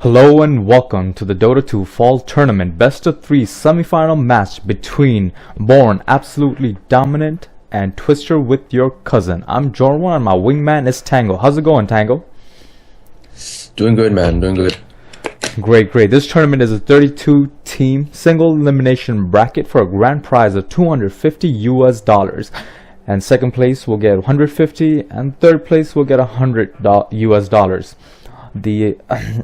Hello and welcome to the Dota 2 Fall Tournament Best of 3 semifinal match between Born Absolutely Dominant and Twister with Your Cousin. I'm Jorwan and my wingman is Tango. How's it going, Tango? Doing good, man. Doing good. Great. This tournament is a 32-team single elimination bracket for a grand prize of $250 and second place will get $150 and third place will get $100. The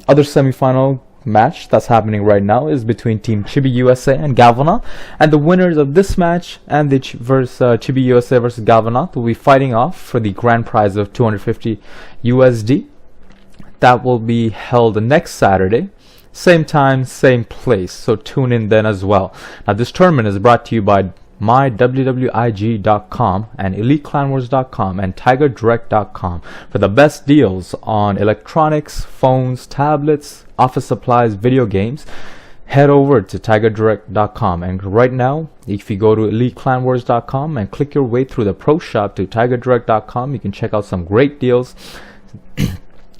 other semifinal match that's happening right now is between Team Chibi USA and Galvanath, and the winners of this match and the Chibi USA versus Galvanath will be fighting off for the grand prize of $250 USD. That will be held next Saturday, same time, same place, so tune in then as well. Now this tournament is brought to you by MyWWIG.com and EliteClanWars.com and TigerDirect.com for the best deals on electronics, phones, tablets, office supplies, video games. Head over to TigerDirect.com, and right now if you go to EliteClanWars.com and click your way through the pro shop to TigerDirect.com, you can check out some great deals.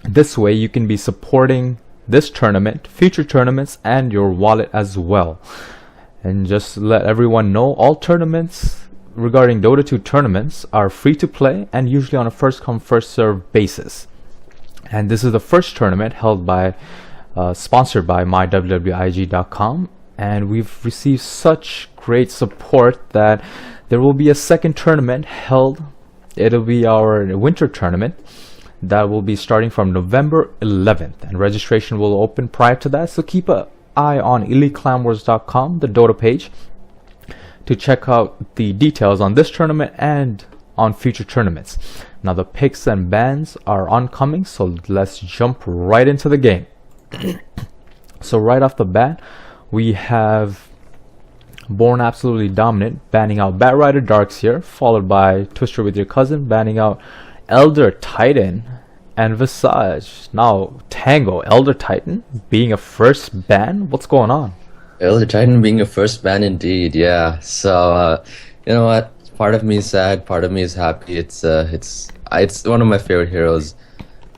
This way you can be supporting this tournament, future tournaments, and your wallet as well. And just to let everyone know, all tournaments regarding Dota 2 tournaments are free to play and usually on a first come first serve basis. And this is the first tournament held by sponsored by MyWWIG.com, and we've received such great support that there will be a second tournament held. It'll be our winter tournament that will be starting from November 11th, and registration will open prior to that, so keep a eye on EliteClanWars.com, the Dota page, to check out the details on this tournament and on future tournaments. Now the picks and bans are oncoming, so let's jump right into the game. So right off the bat, we have Born Absolutely Dominant banning out Batrider Darkseer, followed by Twister with Your Cousin banning out Elder Titan and Visage. Now Tango, Elder Titan being a first ban, what's going on? Elder Titan being a first ban indeed, yeah. So you know what? Part of me is sad, part of me is happy. It's one of my favorite heroes,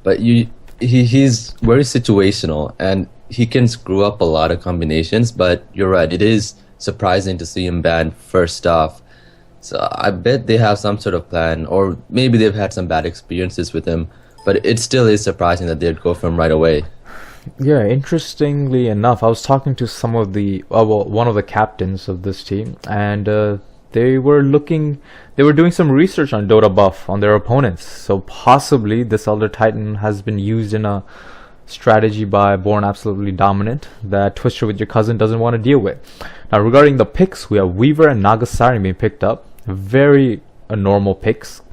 but he's very situational and he can screw up a lot of combinations. But you're right, it is surprising to see him banned first off. So I bet they have some sort of plan, or maybe they've had some bad experiences with him. But it still is surprising that they'd go for him right away. Yeah, interestingly enough, I was talking to some of the one of the captains of this team, and they were doing some research on Dota buff on their opponents. So possibly this Elder Titan has been used in a strategy by Born Absolutely Dominant that Twister with Your Cousin doesn't want to deal with. Now regarding the picks, we have Weaver and Nagasari being picked up. Very normal picks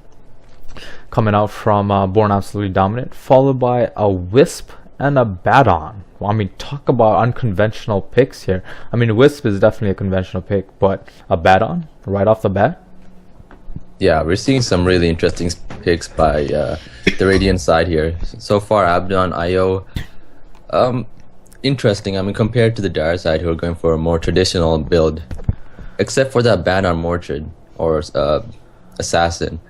coming out from Born Absolutely Dominant, followed by a Wisp and a Badon. Well, I mean, talk about unconventional picks here. I mean, Wisp is definitely a conventional pick, but a Badon right off the bat? Yeah, we're seeing some really interesting picks by the Radiant side here. So far, Abdon, IO, interesting. I mean, compared to the Dire side, who are going for a more traditional build, except for that Badon Mortrid or Assassin.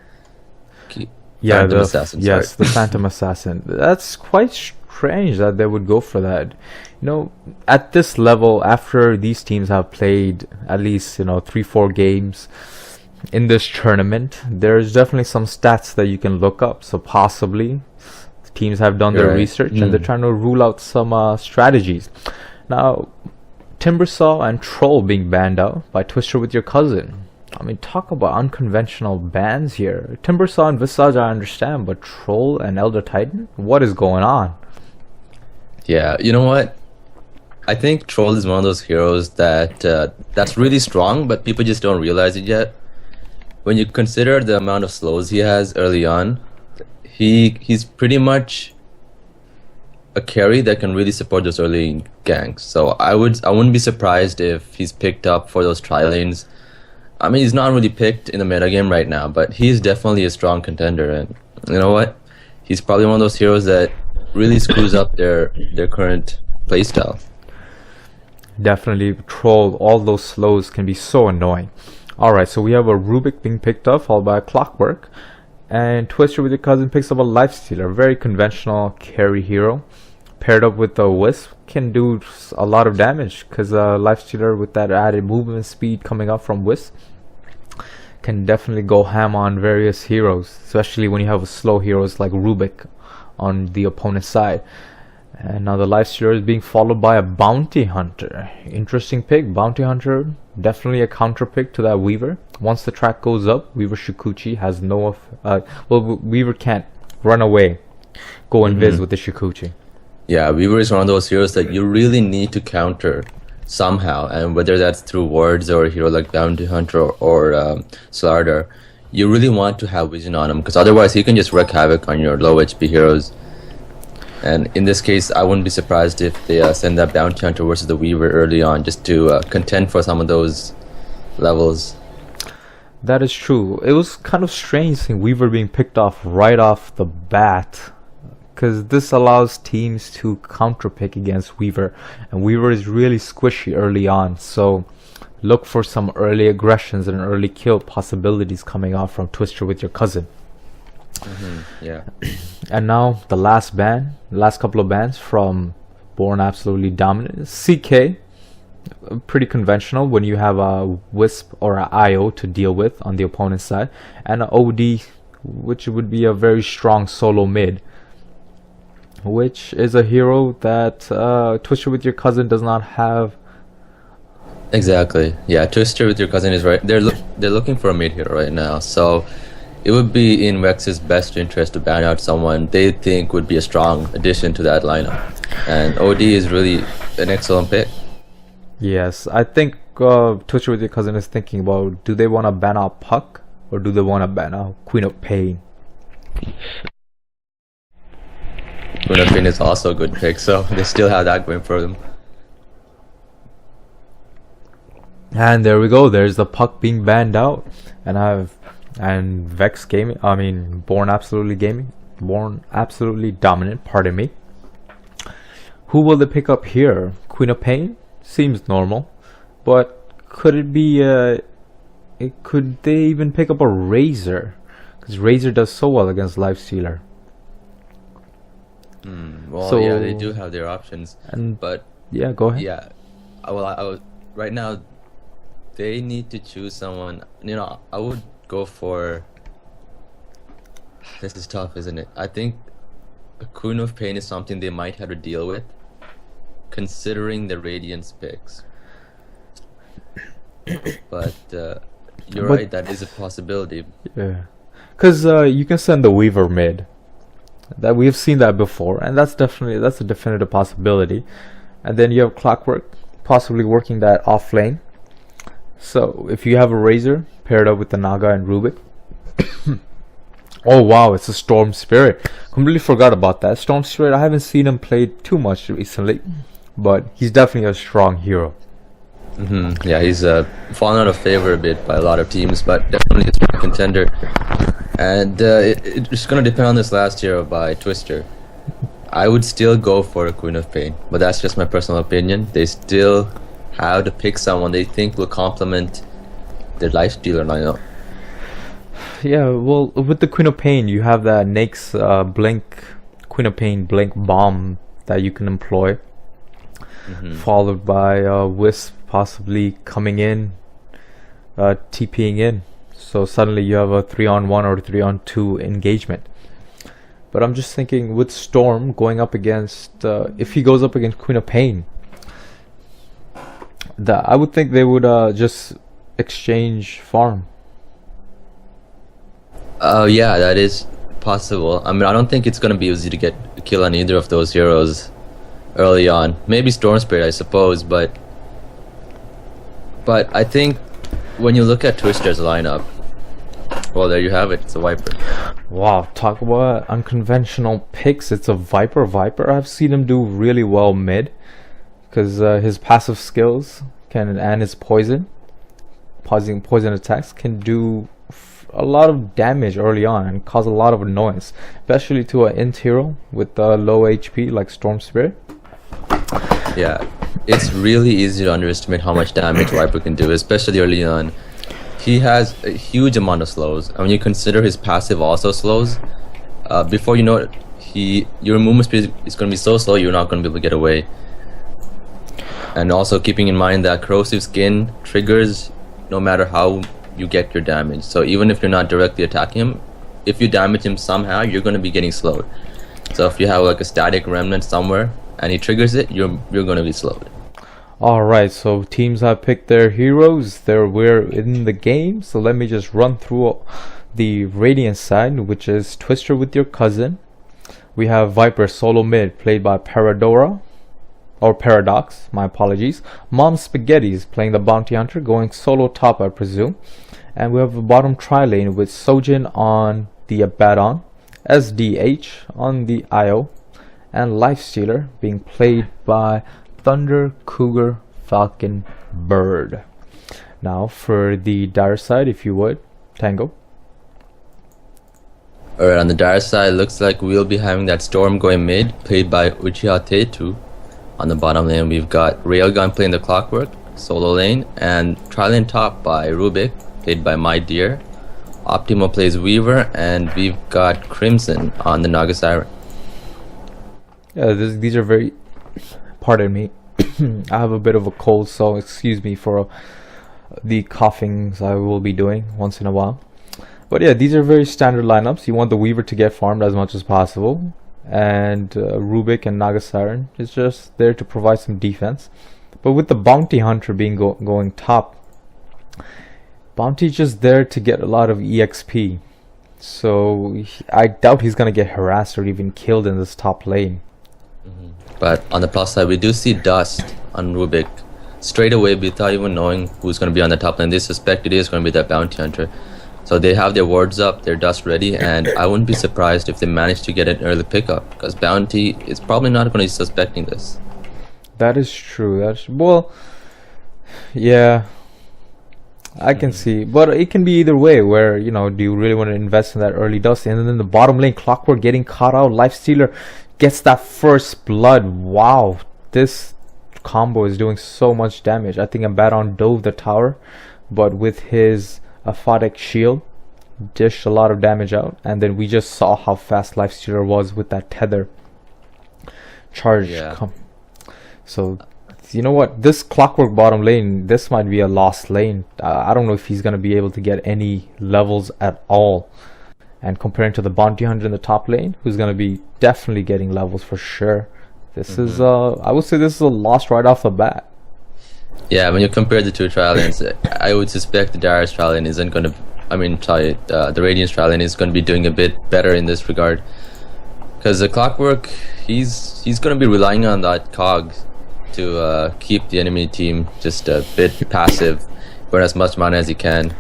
Yeah, the Phantom Assassin. That's quite strange that they would go for that. You know, at this level, after these teams have played at least 3-4 games in this tournament, there's definitely some stats that you can look up. So possibly teams have done their research and they're trying to rule out some strategies. Now, Timbersaw and Troll being banned out by Twister with Your Cousin. I mean, talk about unconventional bans here. Timbersaw and Visage I understand, but Troll and Elder Titan? What is going on? Yeah, you know what? I think Troll is one of those heroes that's really strong, but people just don't realize it yet. When you consider the amount of slows he has early on, he's pretty much a carry that can really support those early ganks. So I wouldn't be surprised if he's picked up for those tri-lanes. I mean, he's not really picked in the metagame right now, but he's definitely a strong contender. And you know what? He's probably one of those heroes that really screws up their current playstyle. Definitely, Troll, all those slows can be so annoying. Alright, so we have a Rubik being picked up, followed by a Clockwork. And Twister with Your Cousin picks up a Lifestealer, a very conventional carry hero. paired up with the Wisp can do a lot of damage, because Lifestealer with that added movement speed coming up from Wisp can definitely go ham on various heroes, especially when you have slow heroes like Rubik on the opponent's side. And now the Lifestealer is being followed by a Bounty Hunter. Interesting pick. Bounty Hunter, definitely a counter pick to that Weaver. Once the track goes up, Weaver Shikuchi has no Weaver can't run away, go invis with the Shikuchi. Yeah, Weaver is one of those heroes that you really need to counter somehow, and whether that's through wards or a hero like Bounty Hunter or Slardar, you really want to have vision on him, because otherwise he can just wreak havoc on your low HP heroes. And in this case, I wouldn't be surprised if they send that Bounty Hunter versus the Weaver early on, just to contend for some of those levels. That is true. It was kind of strange seeing Weaver being picked off right off the bat, because this allows teams to counter pick against Weaver, and Weaver is really squishy early on, so look for some early aggressions and early kill possibilities coming out from Twister with your cousin. Yeah. And now the last couple of bans from Born Absolutely Dominant. CK, pretty conventional when you have a Wisp or a IO to deal with on the opponent's side, and an OD, which would be a very strong solo mid, which is a hero that Twister with your cousin does not have. Exactly. Yeah, Twister with your cousin is right. They're looking for a mid hero right now, so it would be in Vex's best interest to ban out someone they think would be a strong addition to that lineup. And OD is really an excellent pick. Yes, I think Twister with your cousin is thinking about, do they want to ban out Puck or do they want to ban out Queen of Pain? Queen of Pain is also a good pick, so they still have that going for them. And there we go, there's the Puck being banned out. And Vex Gaming, Born Absolutely Dominant, pardon me. Who will they pick up here? Queen of Pain? Seems normal. But could it be, could they even pick up a Razor? Because Razor does so well against Lifestealer. Well, so, yeah, they do have their options. But yeah, go ahead. Yeah, right now, they need to choose someone. I would go for. This is tough, isn't it? I think a Queen of Pain is something they might have to deal with, considering the Radiance picks. But you're right, that is a possibility. Yeah, because you can send the Weaver mid. That we've seen that before, and that's a definitive possibility. And then you have Clockwork possibly working that off lane. So if you have a Razor paired up with the Naga and Rubik. Oh wow, it's a Storm Spirit. Completely forgot about that. Storm Spirit, I haven't seen him play too much recently, but he's definitely a strong hero. Yeah, he's fallen out of favor a bit by a lot of teams, but definitely a strong contender. And it's going to depend on this last hero by Twister. I would still go for a Queen of Pain, but that's just my personal opinion. They still have to pick someone they think will complement their Lifestealer lineup. Yeah, well, with the Queen of Pain, you have that Nake's Blink, Queen of Pain Blink Bomb that you can employ, followed by Wisp possibly coming in, TPing in. So suddenly you have a 3-on-1 or 3-on-2 engagement. But I'm just thinking with Storm going up against, if he goes up against Queen of Pain, I would think they would just exchange farm. Oh yeah, that is possible. I don't think it's going to be easy to get a kill on either of those heroes early on. Maybe Storm Spirit, I suppose, but I think when you look at Twister's lineup, well, there you have it. It's a Viper. Wow, talk about unconventional picks. It's a Viper. I've seen him do really well mid, because his passive skills and his poison attacks can do a lot of damage early on and cause a lot of annoyance, especially to an int hero with low HP like Storm Spirit. Yeah, it's really easy to underestimate how much damage Viper can do, especially early on. He has a huge amount of slows, and when you consider his passive also slows, before you know it, your movement speed is going to be so slow you're not going to be able to get away. And also keeping in mind that corrosive skin triggers no matter how you get your damage. So even if you're not directly attacking him, if you damage him somehow, you're going to be getting slowed. So if you have like a static remnant somewhere and he triggers it, you're going to be slowed. Alright, so teams have picked their heroes. We're in the game, so let me just run through the Radiant side, which is Twister with your cousin. We have Viper solo mid, played by Paradox, my apologies. Mom Spaghetti's playing the Bounty Hunter, going solo top, I presume. And we have a bottom tri lane with Sojin on the Abaddon, SDH on the IO, and Lifestealer being played by Thunder, Cougar, Falcon, Bird. Now for the Dire side, if you would, Tango. Alright, on the Dire side, looks like we'll be having that Storm going mid, played by Uchiha Tetu. On the bottom lane, we've got Railgun playing the Clockwork, solo lane, and tri-lane top by Rubik, played by My Dear. Optimo plays Weaver, and we've got Crimson on the Naga Siren. Yeah, these are very... Pardon me. I have a bit of a cold, so excuse me for the coughings I will be doing once in a while. But yeah, these are very standard lineups. You want the Weaver to get farmed as much as possible, and Rubik and Naga Siren is just there to provide some defense. But with the Bounty Hunter being going top, Bounty's just there to get a lot of EXP. So I doubt he's gonna get harassed or even killed in this top lane. But on the plus side, we do see Dust on Rubik straight away without even knowing who's going to be on the top lane. They suspect it is going to be that Bounty Hunter. So they have their wards up, their Dust ready, and I wouldn't be surprised if they manage to get an early pickup, because Bounty is probably not going to be suspecting this. That is true. Well, yeah, I can see, but it can be either way. Where, you know, do you really want to invest in that early Dust, and then the bottom lane Clockwork getting caught out, Lifestealer gets that first blood. Wow, this combo is doing so much damage. I think Abaddon dove the tower, but with his aphotic shield dished a lot of damage out, and then we just saw how fast Lifestealer was with that tether charge. Yeah. So you know what, this Clockwork bottom lane, this might be a lost lane. I don't know if he's going to be able to get any levels at all. And comparing to the Bounty Hunter in the top lane, who's going to be definitely getting levels for sure, this is I would say this is a loss right off the bat. Yeah, when you compare the two trial lanes, I would suspect the Darius trial lane isn't going to, the Radiance trial lane is going to be doing a bit better in this regard, because the Clockwork, he's going to be relying on that cog to keep the enemy team just a bit passive, burn as much mana as he can.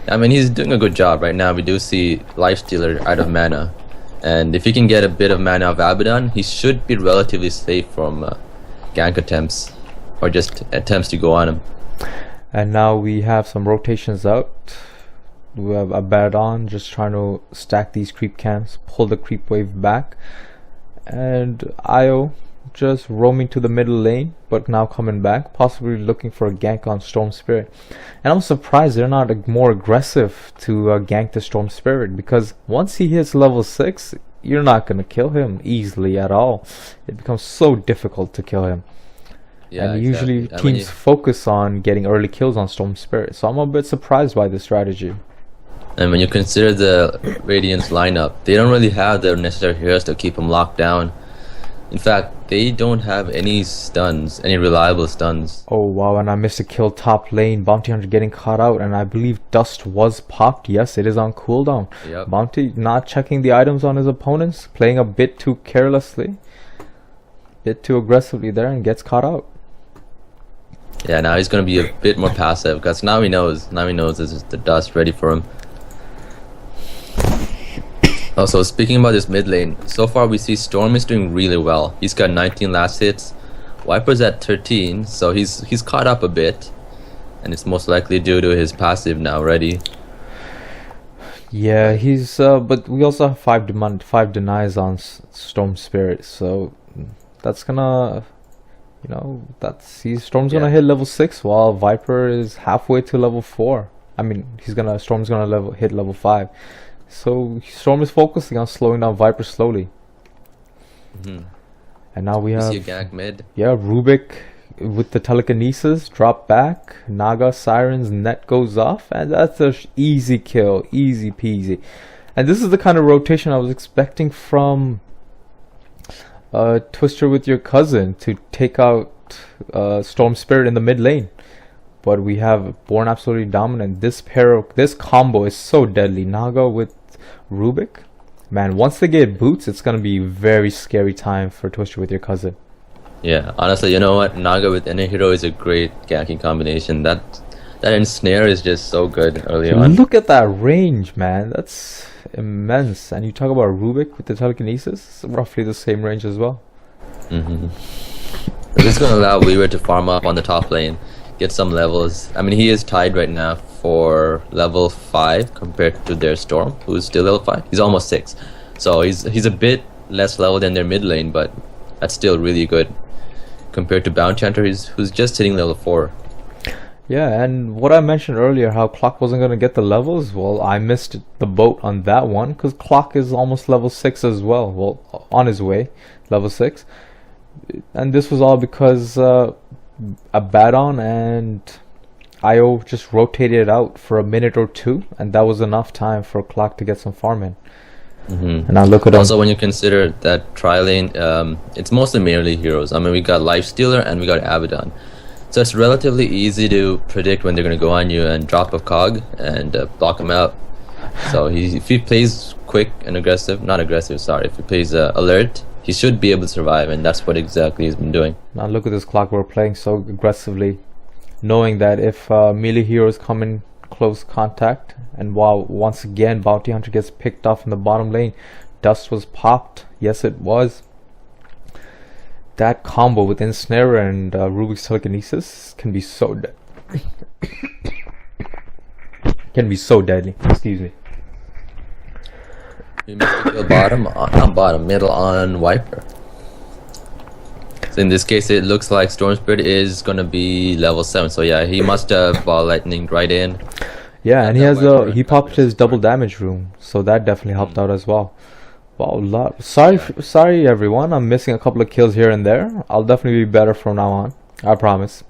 I mean, he's doing a good job right now. We do see Lifestealer out of mana, and if he can get a bit of mana of Abaddon, he should be relatively safe from gank attempts or just attempts to go on him. And now we have some rotations out. We have Abaddon just trying to stack these creep camps, pull the creep wave back, and Io just roaming to the middle lane, but now coming back, possibly looking for a gank on Storm Spirit. And I'm surprised they're not more aggressive to gank the Storm Spirit, because once he hits level 6, you're not going to kill him easily at all. It becomes so difficult to kill him. Yeah, and exactly. Usually teams focus on getting early kills on Storm Spirit, so I'm a bit surprised by this strategy. And when you consider the Radiance lineup, they don't really have the necessary heroes to keep them locked down. In fact, they don't have any stuns, any reliable stuns. Oh wow, and I missed a kill top lane. Bounty Hunter getting caught out, and I believe Dust was popped. Yes, it is on cooldown. Yep. Bounty not checking the items on his opponents, playing a bit too carelessly, bit too aggressively there, and gets caught out. Yeah, now he's going to be a bit more passive, because now he knows this is the Dust ready for him. Also, speaking about this mid lane, so far we see Storm is doing really well. He's got 19 last hits, Viper's at 13, so he's caught up a bit, and it's most likely due to his passive now ready. Yeah, he's but we also have 5 denies on Storm Spirit, so that's gonna, Storm's gonna hit level 6 while Viper is halfway to level 4. I mean, Storm's gonna hit level 5. So Storm is focusing on slowing down Viper slowly. And now we You have see a gank mid. Rubik with the telekinesis, drop back, Naga Siren's net goes off, and that's a easy kill, easy peasy. And this is the kind of rotation I was expecting from Twister with your cousin to take out Storm Spirit in the mid lane. But we have Born Absolutely Dominant. This combo is so deadly. Naga with Rubik. Man, once they get boots, it's gonna be very scary time for Twister with your cousin. Yeah, honestly, you know what? Naga with any hero is a great ganking combination. That ensnare is just so good early on. Look at that range, man. That's immense. And you talk about Rubik with the telekinesis, it's roughly the same range as well. This is going to allow Weaver to farm up on the top lane, get some levels. I mean, he is tied right now for level 5 compared to their Storm, who's still level 5. He's almost 6. So he's a bit less level than their mid lane, but that's still really good compared to Bounty Hunter, who's just hitting level 4. Yeah, and what I mentioned earlier, how Clock wasn't going to get the levels, well, I missed the boat on that one, because Clock is almost level 6 as well. Well, on his way, level 6. And this was all because Abaddon and IO just rotated it out for a minute or two, and that was enough time for Clock to get some farm in. And now look at also when you consider that tri-lane, it's mostly merely heroes. I mean, we got Lifestealer and we got Abaddon. So it's relatively easy to predict when they're going to go on you and drop a cog and block them out. So if he plays quick and aggressive, not aggressive, sorry, if he plays alert, he should be able to survive, and that's what exactly he's been doing. Now look at this Clock, we're playing so aggressively, knowing that if melee heroes come in close contact, and while once again Bounty Hunter gets picked off in the bottom lane, Dust was popped, yes it was. That combo with Ensnare and Rubik's Telekinesis can be so deadly. Excuse me. You missed the kill bottom, middle on Viper. So in this case, it looks like Storm Spirit is gonna be level 7. So yeah, he must have Ball Lightning right in. Yeah, and he popped his double damage room, so that definitely helped out as well. Wow, sorry everyone, I'm missing a couple of kills here and there. I'll definitely be better from now on, I promise.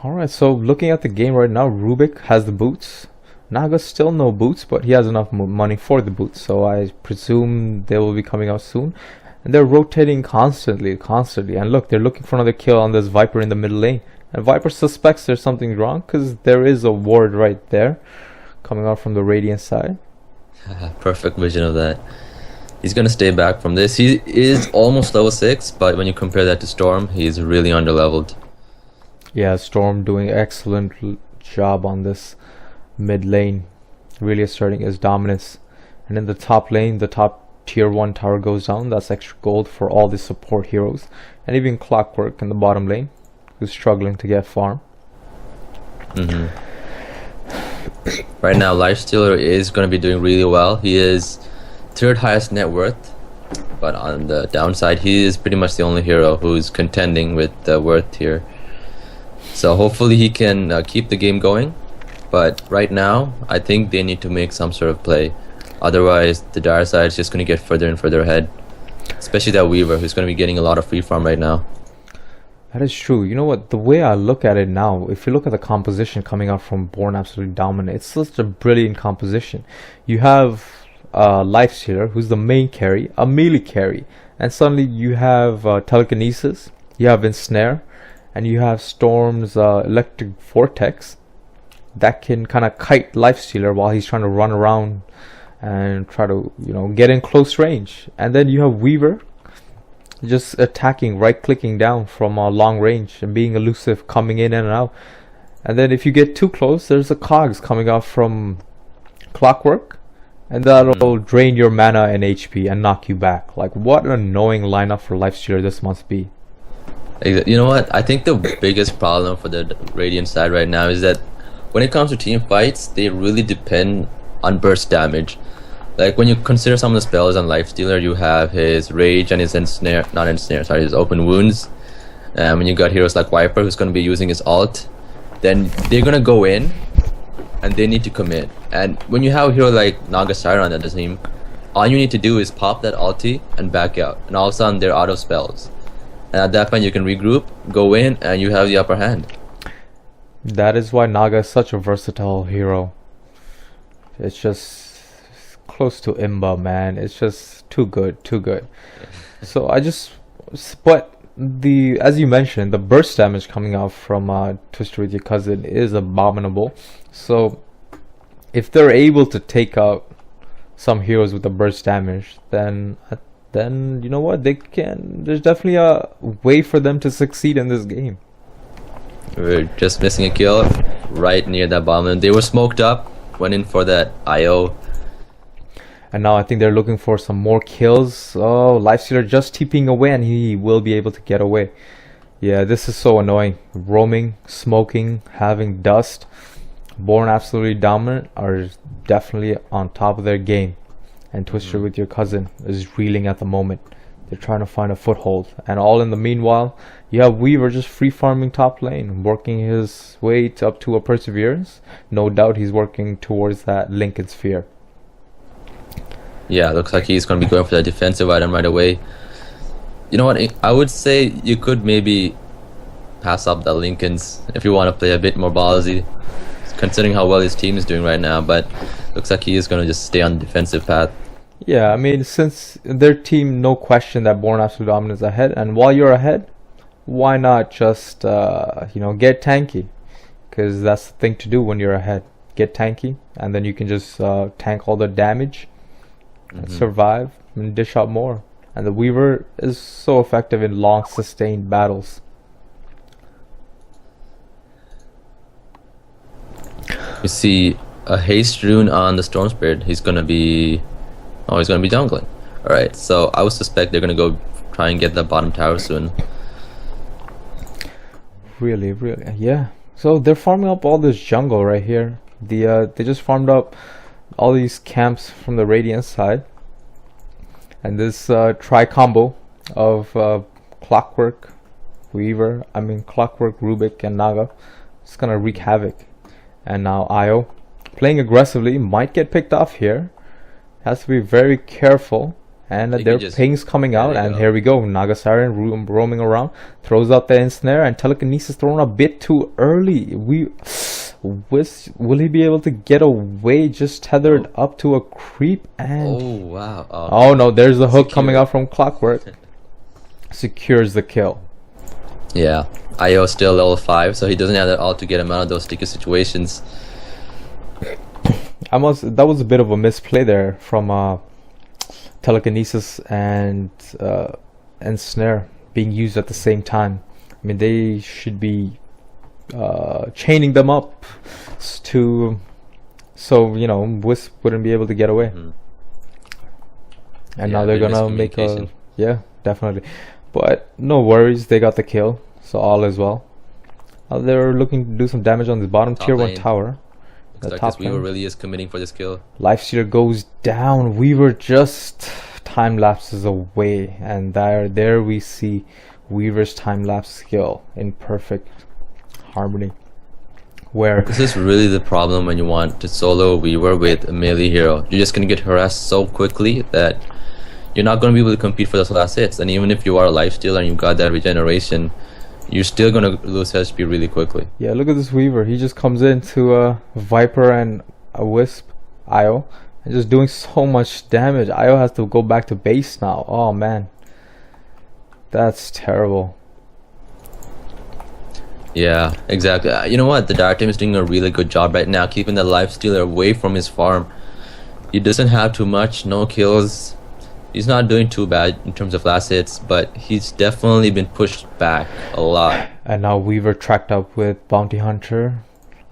Alright, so looking at the game right now, Rubik has the boots. Naga still no boots, but he has enough money for the boots, so I presume they will be coming out soon. And they're rotating constantly. And look, they're looking for another kill on this Viper in the middle lane. And Viper suspects there's something wrong, because there is a ward right there coming out from the Radiant side. Perfect vision of that. He's gonna stay back from this. He is almost level 6, but when you compare that to Storm, he's really underleveled. Yeah, Storm doing excellent job on this mid lane, really asserting his dominance. And in the top lane, the top tier 1 tower goes down. That's extra gold for all the support heroes, and even Clockwork in the bottom lane, who's struggling to get farm. Right now, Lifestealer is going to be doing really well. He is 3rd highest net worth, but on the downside, he is pretty much the only hero who's contending with the worth here. So hopefully he can keep the game going. But right now, I think they need to make some sort of play. Otherwise, the dire side is just going to get further and further ahead. Especially that Weaver, who's going to be getting a lot of free farm right now. That is true. You know what? The way I look at it now, if you look at the composition coming out from Born Absolutely Dominant, it's such a brilliant composition. You have Lifestealer, who's the main carry, a melee carry, and suddenly you have Telekinesis, you have Ensnare, and you have Storm's Electric Vortex that can kind of kite Lifestealer while he's trying to run around and try to, get in close range. And then you have Weaver just attacking, right clicking down from long range and being elusive, coming in and out. And then if you get too close, there's a cogs coming out from Clockwork, and that'll drain your mana and HP and knock you back. Like, what an annoying lineup for Lifestealer this must be. You know what? I think the biggest problem for the Radiant side right now is that when it comes to team fights, they really depend on burst damage. Like when you consider some of the spells on Lifestealer, you have his Rage and his his Open Wounds. When you got heroes like Viper, who's going to be using his ult, then they're going to go in and they need to commit. And when you have a hero like Naga Siren on the team, all you need to do is pop that ulti and back out, and all of a sudden they're out of spells. And at that point you can regroup, go in, and you have the upper hand. That is why Naga is such a versatile hero. It's just close to Imba, man. It's just too good, too good. So but as you mentioned, the burst damage coming out from Twister with your cousin is abominable. So if they're able to take out some heroes with the burst damage, then you know what, they can. There's definitely a way for them to succeed in this game. We're just missing a kill right near that bomb, and they were smoked up. Went in for that IO. And now I think they're looking for some more kills. Oh, Lifestealer just TPing away, and he will be able to get away. Yeah, this is so annoying. Roaming, smoking, having dust. Born absolutely dominant are definitely on top of their game. And Twister with your cousin is reeling at the moment. They're trying to find a foothold. And all in the meanwhile, you have Weaver just free farming top lane, working his way up to a Perseverance. No doubt he's working towards that Lincoln Sphere. Yeah, looks like he's going to be going for that defensive item right away. You know what, I would say you could maybe pass up the Lincolns if you want to play a bit more ballsy, considering how well his team is doing right now, but looks like he is going to just stay on the defensive path. Yeah, I mean, since their team, no question that Born Absolute Dominance is ahead, and while you're ahead, why not just, get tanky? Because that's the thing to do when you're ahead. Get tanky, and then you can just tank all the damage, and survive, and dish out more. And the Weaver is so effective in long, sustained battles. You see a haste rune on the Storm Spirit. He's gonna be jungling. Alright, so I would suspect they're gonna go try and get the bottom tower soon. Really, yeah. So they're farming up all this jungle right here. They just farmed up all these camps from the Radiant side. And this tri-combo of Clockwork, Rubik, and Naga is gonna wreak havoc. And now IO playing aggressively, might get picked off here. Has to be very careful. And their pings coming out, and here we go. Naga Siren roaming around, throws out the ensnare, and Telekinesis thrown a bit too early. Will he be able to get away? Just tethered up to a creep, and oh wow! Oh no, there's the hook coming out from Clockwork. Secures the kill. Yeah, IO still level 5, so he doesn't have that ult to get him out of those sticky situations. That was a bit of a misplay there from Telekinesis and Snare being used at the same time. I mean, they should be chaining them up so Wisp wouldn't be able to get away. And now they're gonna make a definitely. But no worries, they got the kill, so all is well. They're looking to do some damage on the bottom tier 1 tower. Looks like this Weaver really is committing for this kill. Lifestealer goes down. Weaver just time lapses away, and there we see Weaver's time lapse skill in perfect harmony. Where this is really the problem when you want to solo Weaver with a melee hero. You're just gonna get harassed so quickly that you're not gonna be able to compete for those last hits. And even if you are a lifestealer and you've got that regeneration, you're still gonna lose HP really quickly. Yeah, look at this Weaver. He just comes into a Viper and a Wisp, IO, and just doing so much damage. IO has to go back to base now. Oh man, that's terrible. Yeah, exactly. You know what? The Dire team is doing a really good job right now, keeping the lifestealer away from his farm. He doesn't have too much, no kills. He's not doing too bad in terms of last hits, but he's definitely been pushed back a lot. And now Weaver tracked up with Bounty Hunter.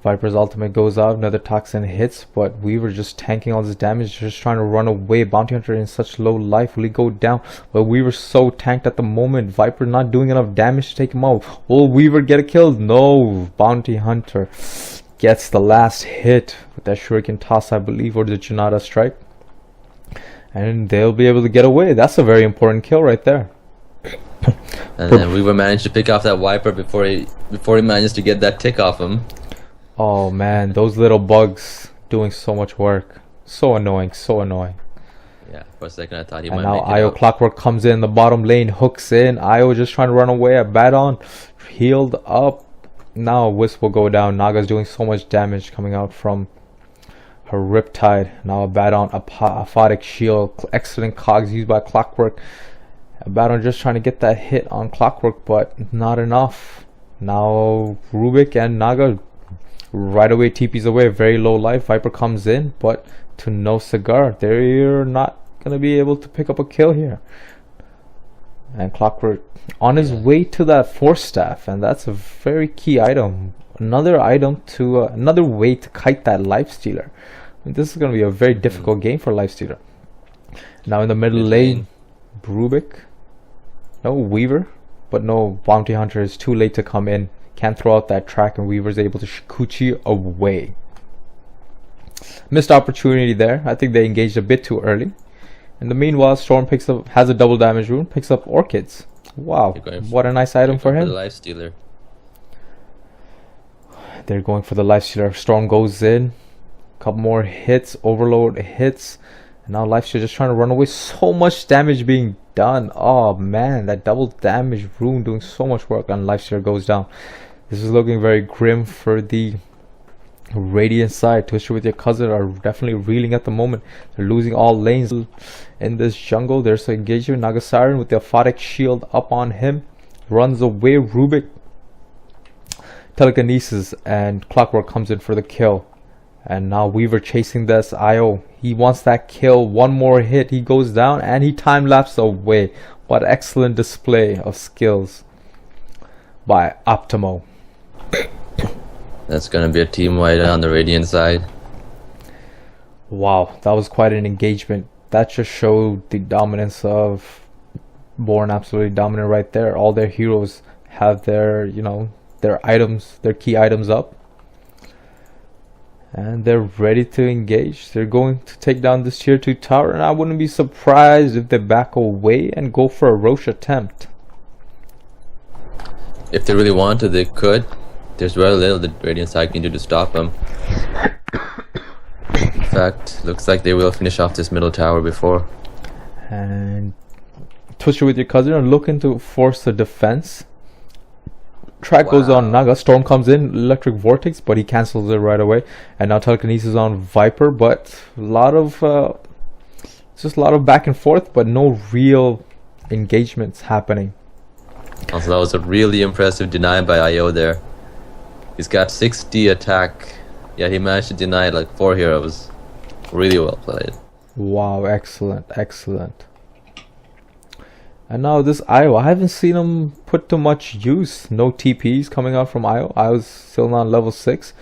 Viper's ultimate goes out, another toxin hits, but Weaver just tanking all this damage, just trying to run away. Bounty Hunter in such low life, will he go down? But Weaver's so tanked at the moment. Viper not doing enough damage to take him out. Will Weaver get a kill? No. Bounty Hunter gets the last hit with that Shuriken toss, I believe, or the Janata strike. And they'll be able to get away. That's a very important kill right there. And then Weaver managed to pick off that Viper before he managed to get that tick off him. Oh man, those little bugs doing so much work. So annoying, so annoying. Yeah, for a second I thought he And might now make it Io out. Clockwork comes in the bottom lane, hooks in. Io just trying to run away. Abaddon healed up. Now Wisp will go down. Naga's doing so much damage coming out from her Riptide. Now Abaddon, Aphotic Shield. Excellent cogs used by Clockwork. Abaddon just trying to get that hit on Clockwork, but not enough. Now Rubik and Naga right away TPs away. Very low life. Viper comes in, but to no cigar. They're not going to be able to pick up a kill here. And Clockwork on his way to that Force Staff, and that's a very key item. Another item to another way to kite that Lifestealer. This is going to be a very difficult game for Lifestealer. Now in the middle lane, Rubik, no Weaver, but no Bounty Hunter is too late to come in. Can't throw out that track, and Weaver's able to Shikuchi away. Missed opportunity there. I think they engaged a bit too early. In the meanwhile, Storm picks up, has a double damage rune, picks up Orchids. Wow, what a nice item for him. The Lifestealer. They're going for the Lifestealer. Storm goes in, couple more hits, Overload hits, and now Lifestealer just trying to run away. So much damage being done. Oh man, that double damage rune doing so much work, and Lifestealer goes down. This is looking very grim for the Radiant side. Twister with your cousin are definitely reeling at the moment. They're losing all lanes in this jungle. There's an engagement. Naga Siren with the Aphotic Shield up on him. Runs away. Rubik. Telekinesis and Clockwork comes in for the kill. And now Weaver chasing this Io. He wants that kill. One more hit. He goes down and he time-lapses away. What excellent display of skills by Optimo. That's gonna be a team wide on the Radiant side. Wow, that was quite an engagement. That just showed the dominance of Born. Absolutely dominant right there. All their heroes have their, their items, their key items up. And they're ready to engage. They're going to take down this tier 2 tower, and I wouldn't be surprised if they back away and go for a Roche attempt. If they really wanted, they could. There's very little the Radiant side can do to stop them. In fact, looks like they will finish off this middle tower before. And Twister with your cousin are looking to force the defense. Track goes on Naga. Storm comes in, Electric Vortex, but he cancels it right away. And now Telekinesis on Viper, but a lot of just a lot of back and forth, but no real engagements happening. Also, that was a really impressive deny by Io there. He's got 60 attack, yet he managed to deny like 4 heroes. Really well played. Wow, excellent, excellent. And now this Io, I haven't seen him put to much use. No TPs coming out from Io. Io's still not level 6.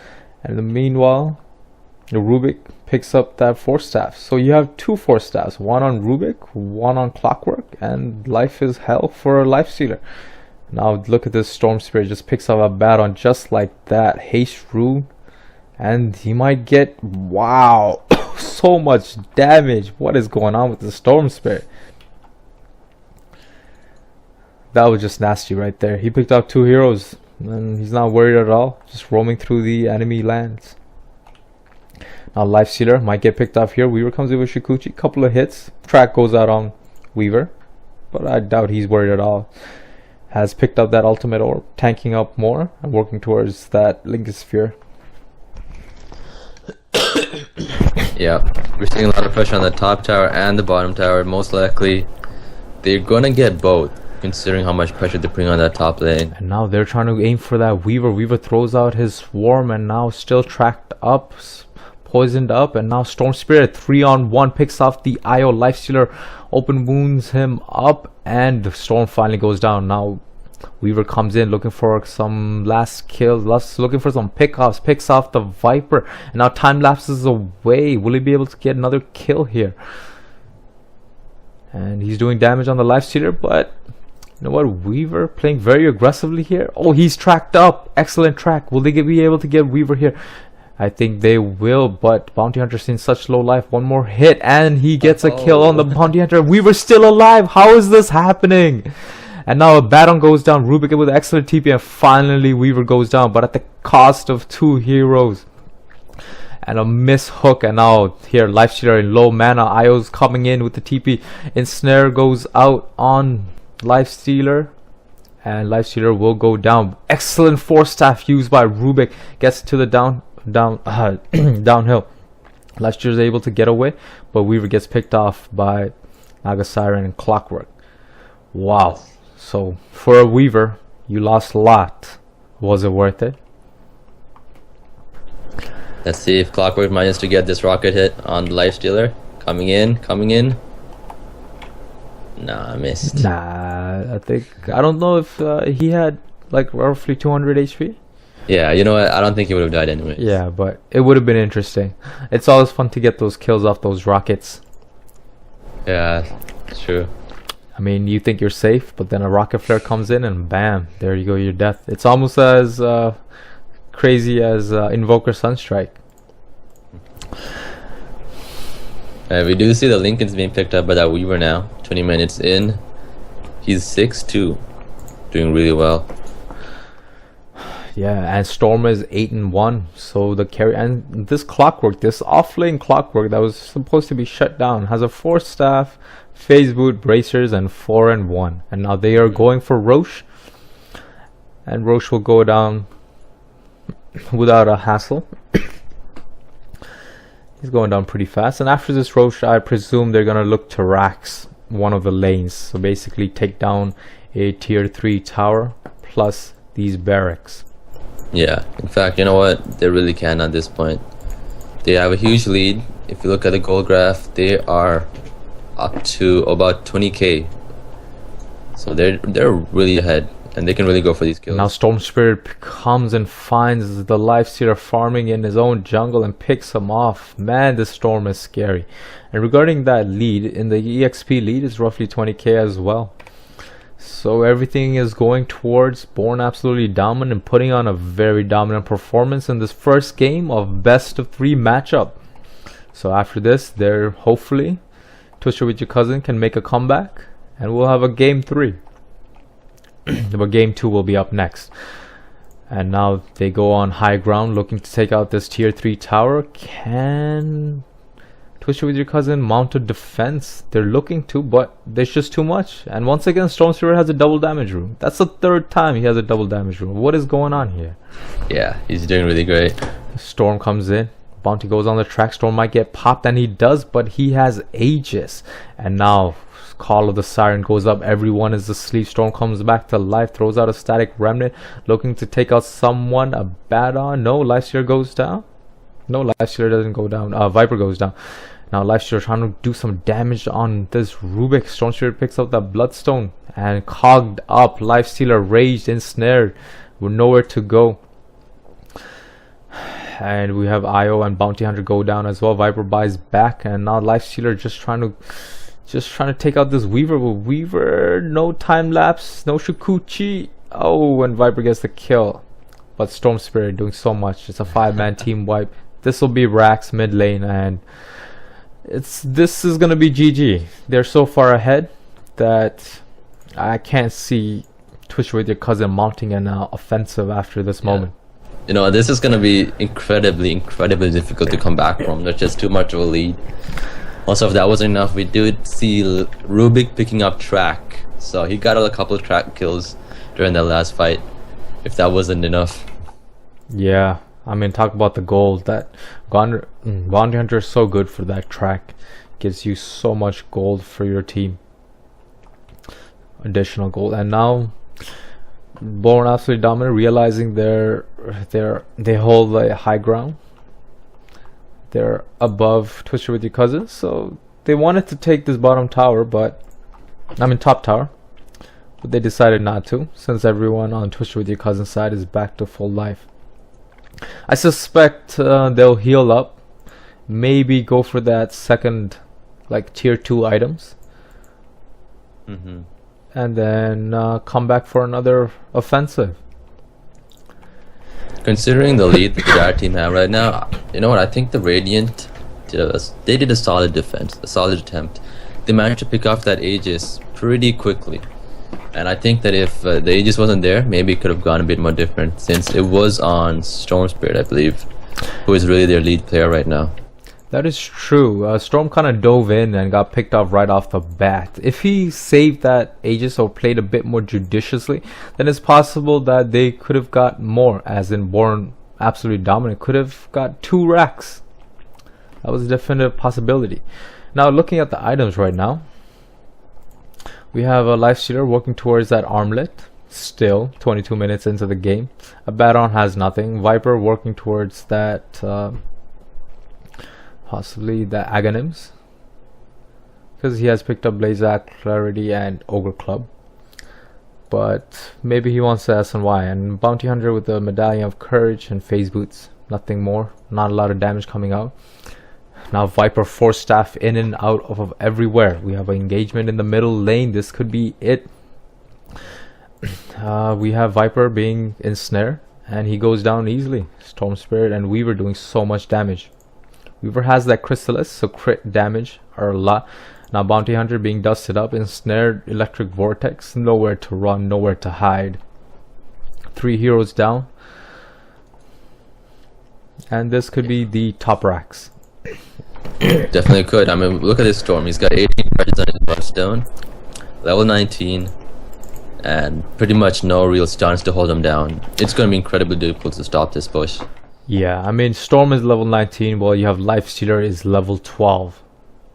And in the meanwhile, the Rubik picks up that Force Staff. So you have 2 Force Staffs. One on Rubik, one on Clockwork. And life is hell for a Lifestealer. Now look at this Storm Spirit. Just picks up a Abaddon just like that. Haste Rune. And he might get... Wow. So much damage. What is going on with the Storm Spirit? That was just nasty right there. He picked up 2 heroes. And he's not worried at all. Just roaming through the enemy lands. Now Lifestealer might get picked off here. Weaver comes in with Shikuchi. Couple of hits. Track goes out on Weaver. But I doubt he's worried at all. Has picked up that ultimate orb, tanking up more and working towards that Lingosphere. Yeah, we're seeing a lot of pressure on the top tower and the bottom tower. Most likely, they're gonna get both, considering how much pressure they're putting on that top lane. And now they're trying to aim for that Weaver. Weaver throws out his swarm and now still tracked up, poisoned up, and now Storm Spirit 3-on-1 picks off the Io Lifestealer, open wounds him up, and the Storm finally goes down. Now Weaver comes in looking for some last kills, looking for some pickoffs, picks off the Viper, and now time lapses away. Will he be able to get another kill here? And he's doing damage on the Lifestealer, but you know what? Weaver playing very aggressively here. Oh, he's tracked up. Excellent track. Will they be able to get Weaver here? I think they will, but Bounty Hunter seeing such low life. One more hit and he gets a kill on the Bounty Hunter. Weaver's still alive. How is this happening? And now Abaddon goes down. Rubik with excellent TP, and finally Weaver goes down, but at the cost of 2 heroes. and a miss hook, and now here Lifestealer in low mana. IO's coming in with the TP. Ensnare goes out on Lifestealer, and Lifestealer will go down. Excellent force staff used by Rubik. Gets to the downhill. Lifestealer is able to get away, but Weaver gets picked off by Naga Siren and Clockwork. Wow. So for a Weaver, you lost a lot. Was it worth it? Let's see if Clockwork manages to get this rocket hit on Lifestealer. Coming in. Nah, I missed. Nah, I don't know if he had like roughly 200 HP. Yeah, you know what? I don't think he would have died anyway. Yeah, but it would have been interesting. It's always fun to get those kills off those rockets. Yeah, it's true. I mean, you think you're safe, but then a rocket flare comes in and bam, there you go, you're death. It's almost as crazy as Invoker Sunstrike. We do see the Lincoln's being picked up by that Weaver now. 20 minutes in. He's 6-2. Doing really well. Yeah, and Storm is 8-1. So the carry, and this Clockwork, this offlane Clockwork that was supposed to be shut down, has a 4 staff, phase boot, bracers, and 4-1. And now they are going for Roche, and Roche will go down without a hassle. He's going down pretty fast, and after this Roche, I presume they're gonna look to Rax one of the lanes, so basically take down a tier 3 tower plus these barracks. Yeah, in fact, you know what? They really can at this point. They have a huge lead. If you look at the goal graph, they are up to about 20k. So they're really ahead, and they can really go for these kills. Now Storm Spirit comes and finds the Lifestealer farming in his own jungle and picks him off. Man, this Storm is scary. And regarding that lead, in the EXP lead is roughly 20k as well. So everything is going towards Born absolutely dominant and putting on a very dominant performance in this first game of best of 3 matchup. So after this, they're hopefully Twister with your cousin can make a comeback, and we'll have a game 3. But game 2 will be up next. And now they go on high ground looking to take out this tier 3 tower. Can Twister with your cousin mount a defense? They're looking to, but there's just too much. And once again, Storm Spirit has a double damage room. That's the 3rd time he has a double damage room. What is going on here? Yeah, he's doing really great. Storm comes in. Bounty goes on the track. Storm might get popped, and he does, but he has Aegis. And now Call of the Siren goes up. Everyone is asleep. Storm comes back to life, throws out a static remnant, looking to take out someone. A Badon. No, Lifestealer goes down. No, Lifestealer doesn't go down. Viper goes down. Now Lifestealer trying to do some damage on this Rubik. Storm Spirit picks up that Bloodstone and cogged up. Lifestealer raged, ensnared, with nowhere to go. And we have IO and Bounty Hunter go down as well. Viper buys back, and now Lifestealer just trying to take out this Weaver. With Weaver, no time lapse, no Shukuchi. Oh, and Viper gets the kill. But Storm Spirit doing so much. It's a 5-man team wipe. This will be Rax mid lane, and this is gonna be GG. They're so far ahead that I can't see Twister with your cousin mounting an offensive after this moment. You know, this is gonna be incredibly difficult to come back from. There's just too much of a lead. Also, if that wasn't enough, we did see Rubik picking up track, so he got a couple of track kills during that last fight. If that wasn't enough. Yeah, I mean, talk about the gold. That Bounty Hunter is so good for that track. Gives you so much gold for your team. Additional gold. And now Born absolutely dominant, realizing they hold a high ground. They're above Twister with your cousin, so they wanted to take this bottom tower, top tower, but they decided not to, since everyone on Twister with your cousin side is back to full life. I suspect they'll heal up, maybe go for that second, like tier 2 items, and then come back for another offensive. Considering the lead that our team have right now, you know what? I think the Radiant did a solid defense, a solid attempt. They managed to pick off that Aegis pretty quickly, and I think that if the Aegis wasn't there, maybe it could have gone a bit more different, since it was on Storm Spirit, I believe. who is really their lead player right now. That is true. Storm kind of dove in and got picked off right off the bat. If he saved that Aegis or played a bit more judiciously, then it's possible that they could have got more, as in Born absolutely dominant, could have got 2 racks. That was a definite possibility. Now looking at the items right now, we have a Lifestealer working towards that armlet, still 22 minutes into the game. A Baton has nothing. Viper working towards that, possibly the Aghanim's, because he has picked up Blaze Act, Clarity, and Ogre Club. But maybe he wants the SNY. And Bounty Hunter with the Medallion of Courage and Phase Boots. Nothing more. Not a lot of damage coming out. Now Viper Force Staff in and out of everywhere. We have an engagement in the middle lane. This could be it. We have Viper being ensnared, and he goes down easily. Storm Spirit and Weaver doing so much damage. Weaver has that Chrysalis, so crit damage are a lot. Now Bounty Hunter being dusted up, ensnared, Electric Vortex, nowhere to run, nowhere to hide. 3 heroes down, and this could be the top racks. Definitely could. I mean, look at this Storm. He's got 18 charges on his Bloodstone, level 19, and pretty much no real chance to hold him down. It's going to be incredibly difficult to stop this push. Yeah, I mean, Storm is level 19, while you have Lifestealer is level 12.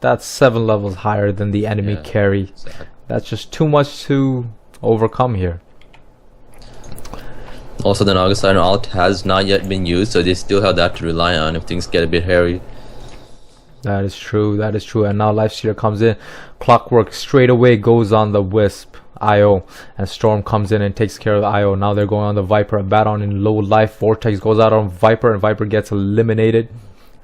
That's 7 levels higher than the enemy carry. Exactly. That's just too much to overcome here. Also, the Augustine ult has not yet been used, so they still have that to rely on if things get a bit hairy. That is true, that is true. And now Lifestealer comes in. Clockwork straight away goes on the Wisp IO, and Storm comes in and takes care of the IO. Now they're going on the Viper. A Baton in low life. Vortex goes out on Viper, and Viper gets eliminated,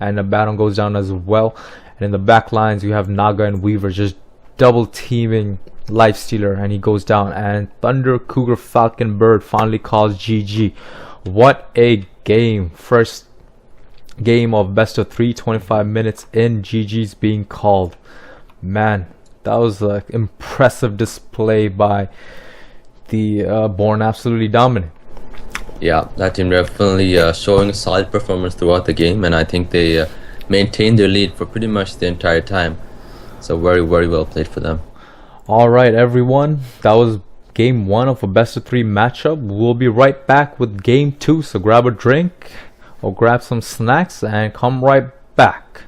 and the Baton goes down as well. And in the back lines we have Naga and Weaver just double teaming Lifestealer, and he goes down. And Thunder, Cougar, Falcon, Bird finally calls GG. What a game. First game of best of 3, 25 minutes in. GG's being called. Man, that was an impressive display by the Born absolutely dominant. Yeah, that team definitely showing a solid performance throughout the game, and I think they maintained their lead for pretty much the entire time. So very, very well played for them. Alright everyone, that was game 1 of a best of 3 matchup. We'll be right back with game 2, so grab a drink or grab some snacks and come right back.